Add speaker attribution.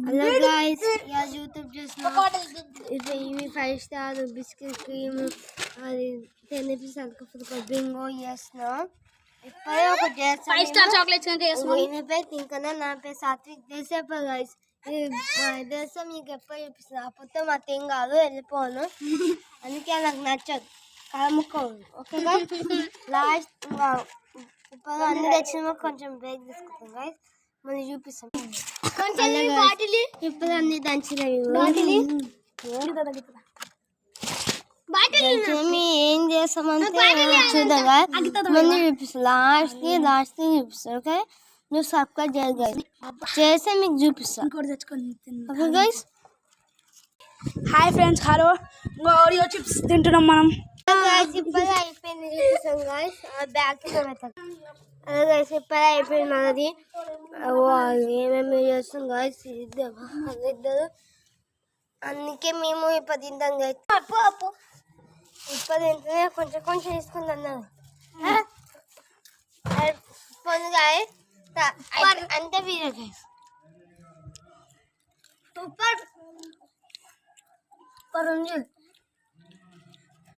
Speaker 1: Hello guys, YouTube చూస్తున్నా. ఇవి 5 star biscuit cream అది 10 రూపీస్ అల్క బింగో చేస్తున్నా. ఇప్పుడే ఒక 5 స్టార్ చాక్లెట్స్ ఇంకా నా పేరు సాత్విక్. చేసేపా గైస్ దేశం మీకు ఎప్పుడు చూపిస్తున్నా. అప్పుడు మాకేం కాదు, వెళ్ళిపోను. అందుకే నాకు నచ్చదు, కలుముకోను. ఓకేగా లాస్ట్ ఇప్పుడు అన్ని తెచ్చిన కొంచెం బ్రేక్ తీసుకుంటాం గైస్, మళ్ళీ చూపిస్తాం. ఇప్పుడు అన్ని దంచినవి ఏం చేస్తామంటే చూద్దాం. ముందు చూపిస్తాం, లాస్ట్ చూపిస్తాం. ఓకే, నువ్వు సబ్స్క్రైబ్ చేయాలి చేస్తే మీకు చూపిస్తాను. Okay guys,
Speaker 2: hi friends, hello. Oreo chips తింటున్నాం మనం.
Speaker 1: ఇప్పుడు అయిపోయింది, చూపిస్తాం గైస్. బ్యాగ్ అదే గైస్, ఇప్పుడే అయిపోయింది మనది. ఏమేమి చేస్తాం గైస్, ఇద్దరు. అందుకే మేము ఇప్పుడు తింటాం గైస్. అప్పు ఇప్పుడు తింటే కొంచెం కొంచెం తీసుకుంటున్నాను గైస్. అంతే వీడియో గైస్. సూపర్.